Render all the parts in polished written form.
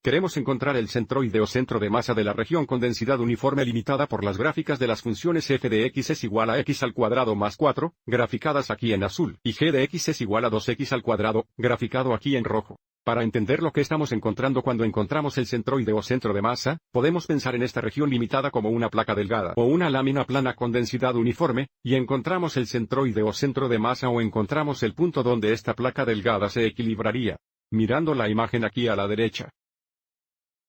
Queremos encontrar el centroide o centro de masa de la región con densidad uniforme limitada por las gráficas de las funciones f de x es igual a x al cuadrado más 4, graficadas aquí en azul, y g de x es igual a 2x al cuadrado, graficado aquí en rojo. Para entender lo que estamos encontrando cuando encontramos el centroide o centro de masa, podemos pensar en esta región limitada como una placa delgada o una lámina plana con densidad uniforme, y encontramos el centroide o centro de masa o encontramos el punto donde esta placa delgada se equilibraría. Mirando la imagen aquí a la derecha.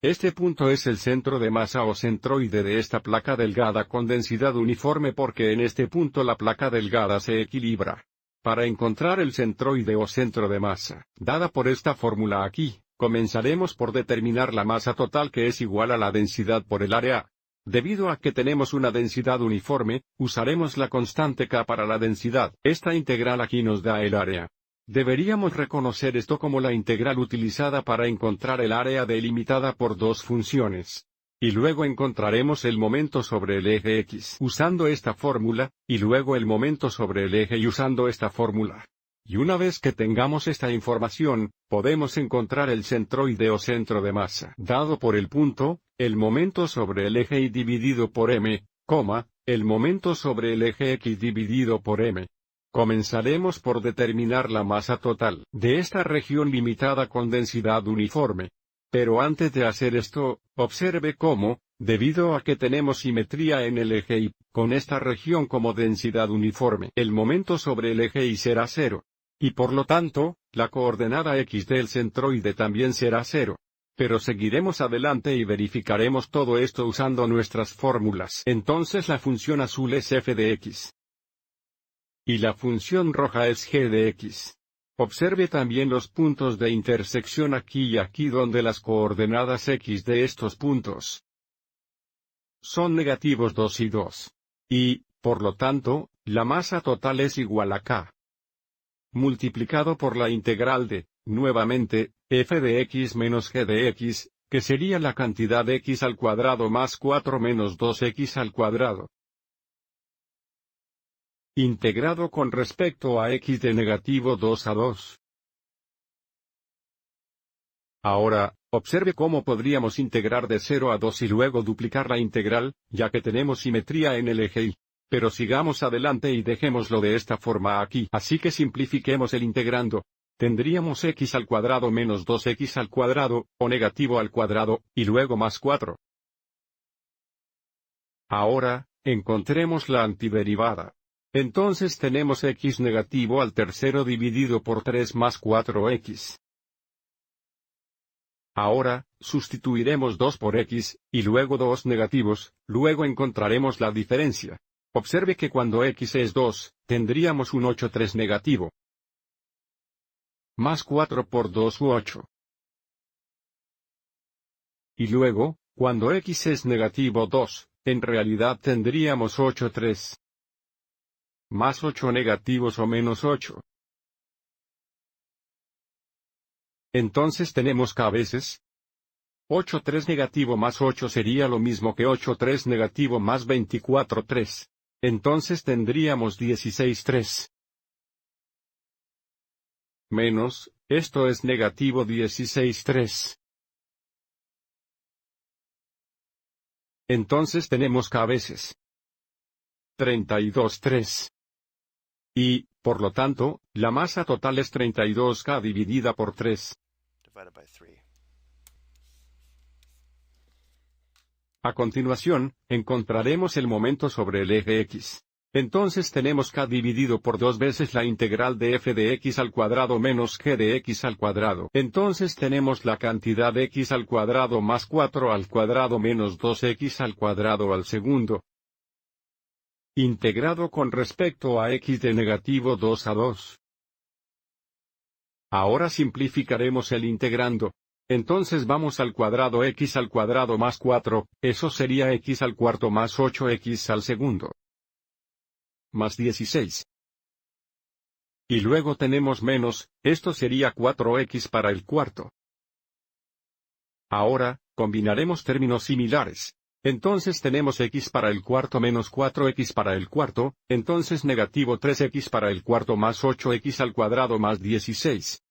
Este punto es el centro de masa o centroide de esta placa delgada con densidad uniforme porque en este punto la placa delgada se equilibra. Para encontrar el centroide o centro de masa, dada por esta fórmula aquí, comenzaremos por determinar la masa total que es igual a la densidad por el área. Debido a que tenemos una densidad uniforme, usaremos la constante K para la densidad. Esta integral aquí nos da el área. Deberíamos reconocer esto como la integral utilizada para encontrar el área delimitada por dos funciones. Y luego encontraremos el momento sobre el eje X usando esta fórmula, y luego el momento sobre el eje Y usando esta fórmula. Y una vez que tengamos esta información, podemos encontrar el centroide o centro de masa dado por el punto, el momento sobre el eje Y dividido por m, el momento sobre el eje X dividido por m. Comenzaremos por determinar la masa total de esta región limitada con densidad uniforme. Pero antes de hacer esto, observe cómo, debido a que tenemos simetría en el eje Y, con esta región como densidad uniforme, el momento sobre el eje Y será 0. Y por lo tanto, la coordenada x del centroide también será 0. Pero seguiremos adelante y verificaremos todo esto usando nuestras fórmulas. Entonces la función azul es f de x. Y la función roja es g de x. Observe también los puntos de intersección aquí y aquí donde las coordenadas x de estos puntos son negativos 2 y 2. Y, por lo tanto, la masa total es igual a k. Multiplicado por la integral de, nuevamente, f de x menos g de x, que sería la cantidad x al cuadrado más 4 menos 2x al cuadrado. Integrado con respecto a x de negativo 2 a 2. Ahora, observe cómo podríamos integrar de 0 a 2 y luego duplicar la integral, ya que tenemos simetría en el eje Y. Pero sigamos adelante y dejémoslo de esta forma aquí. Así que simplifiquemos el integrando. Tendríamos x al cuadrado menos 2x al cuadrado, o negativo al cuadrado, y luego más 4. Ahora, encontremos la antiderivada. Entonces tenemos x negativo al tercero dividido por 3 más 4x. Ahora, sustituiremos 2 por x, y luego 2 negativos, luego encontraremos la diferencia. Observe que cuando x es 2, tendríamos un 8,3 negativo. Más 4 por 2 u 8. Y luego, cuando x es negativo 2, en realidad tendríamos 8,3. Más 8 negativos o menos 8. Entonces tenemos k veces 8,3 negativo más 8 sería lo mismo que 8,3 negativo más 24,3. Entonces tendríamos 16,3. Menos, esto es negativo 16,3. Entonces tenemos k veces 32,3. Y, por lo tanto, la masa total es 32K dividida por 3. A continuación, encontraremos el momento sobre el eje X. Entonces tenemos K dividido por 2 veces la integral de f de x al cuadrado menos g de x al cuadrado. Entonces tenemos la cantidad x al cuadrado más 4 al cuadrado menos 2x al cuadrado al segundo. Integrado con respecto a x de negativo 2 a 2. Ahora simplificaremos el integrando. Entonces vamos al cuadrado x al cuadrado más 4, eso sería x al cuarto más 8x al segundo. Más 16. Y luego tenemos menos, esto sería 4x para el cuarto. Ahora, combinaremos términos similares. Entonces tenemos x para el cuarto menos 4x para el cuarto, entonces negativo 3x para el cuarto más 8x al cuadrado más 16.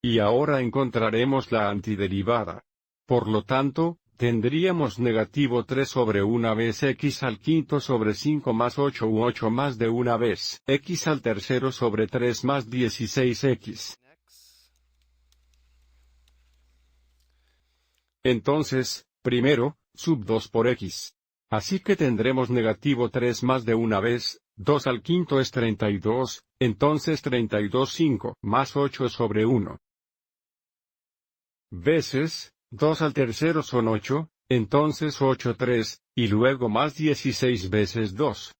Y ahora encontraremos la antiderivada. Por lo tanto, tendríamos negativo 3 sobre una vez x al quinto sobre 5 más 8 u 8 más de una vez x al tercero sobre 3 más 16x. Entonces, primero, sub 2 por x. Así que tendremos negativo 3 más de una vez, 2 al quinto es 32, entonces 32 5 más 8 sobre 1. Veces, 2 al tercero son 8, entonces 8 3, y luego más 16 veces 2.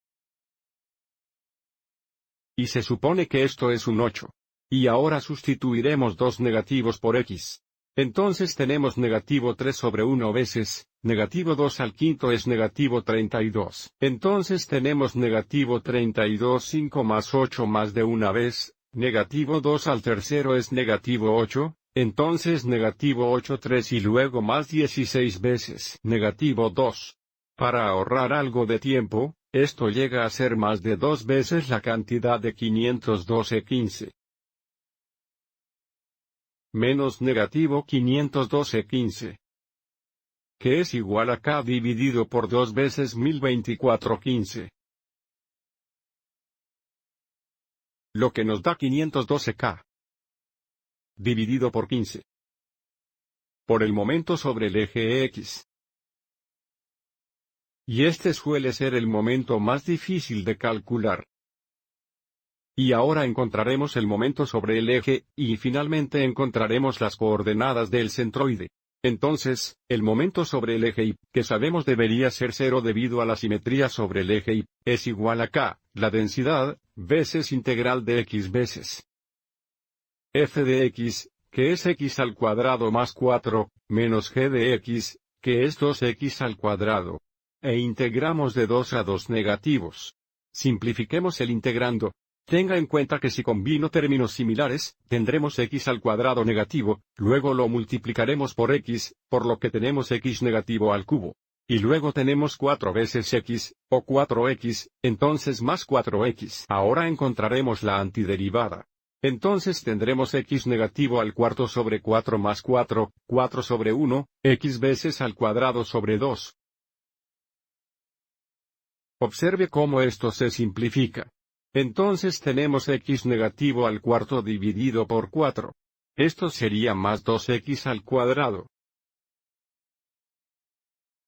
Y se supone que esto es un 8. Y ahora sustituiremos dos negativos por x. Entonces tenemos negativo 3 sobre 1 veces, negativo 2 al quinto es negativo 32. Entonces tenemos negativo 32 5 más 8 más de una vez, negativo 2 al tercero es negativo 8, entonces negativo 8 3 y luego más 16 veces negativo 2. Para ahorrar algo de tiempo, esto llega a ser más de 2 veces la cantidad de 512,15. Menos negativo 512,15. Que es igual a k dividido por 2 veces 1024,15. Lo que nos da 512k. Dividido por 15. Por el momento sobre el eje X. Y este suele ser el momento más difícil de calcular. Y ahora encontraremos el momento sobre el eje, y finalmente encontraremos las coordenadas del centroide. Entonces, el momento sobre el eje Y, que sabemos debería ser 0 debido a la simetría sobre el eje Y, es igual a k, la densidad, veces integral de x veces f de x, que es x al cuadrado más 4, menos g de x, que es 2x al cuadrado. E integramos de 2 a 2 negativos. Simplifiquemos el integrando. Tenga en cuenta que si combino términos similares, tendremos x al cuadrado negativo, luego lo multiplicaremos por x, por lo que tenemos x negativo al cubo. Y luego tenemos 4 veces x, o 4x, entonces más 4x. Ahora encontraremos la antiderivada. Entonces tendremos x negativo al cuarto sobre 4 más 4, 4 sobre 1, x veces al cuadrado sobre 2. Observe cómo esto se simplifica. Entonces tenemos x negativo al cuarto dividido por 4. Esto sería más 2x al cuadrado.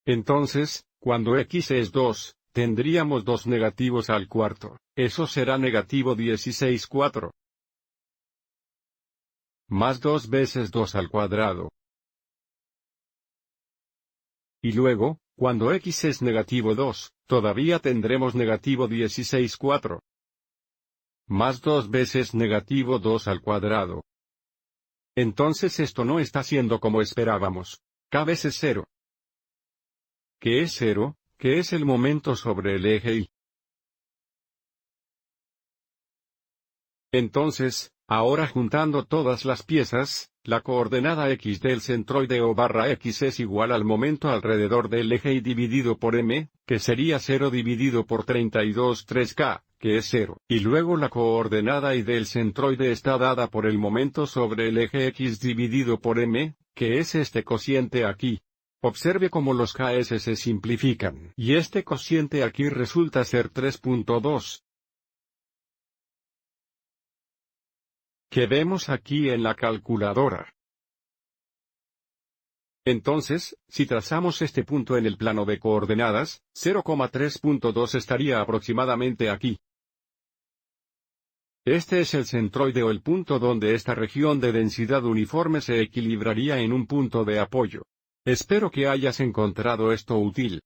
Entonces, cuando x es 2, tendríamos 2 negativos al cuarto. Eso será negativo 16 4. Más 2 veces 2 al cuadrado. Y luego, cuando x es negativo 2, todavía tendremos negativo 16 4. Más 2 veces negativo 2 al cuadrado. Entonces esto no está siendo como esperábamos. K veces 0. ¿Qué es 0? ¿Qué es el momento sobre el eje Y? Entonces, ahora juntando todas las piezas, la coordenada x del centroide O barra x es igual al momento alrededor del eje Y dividido por m, que sería 0 dividido por 32 3k, que es 0. Y luego la coordenada Y del centroide está dada por el momento sobre el eje x dividido por m, que es este cociente aquí. Observe cómo los ks se simplifican. Y este cociente aquí resulta ser 3.2. Que vemos aquí en la calculadora. Entonces, si trazamos este punto en el plano de coordenadas, 0,3.2 estaría aproximadamente aquí. Este es el centroide o el punto donde esta región de densidad uniforme se equilibraría en un punto de apoyo. Espero que hayas encontrado esto útil.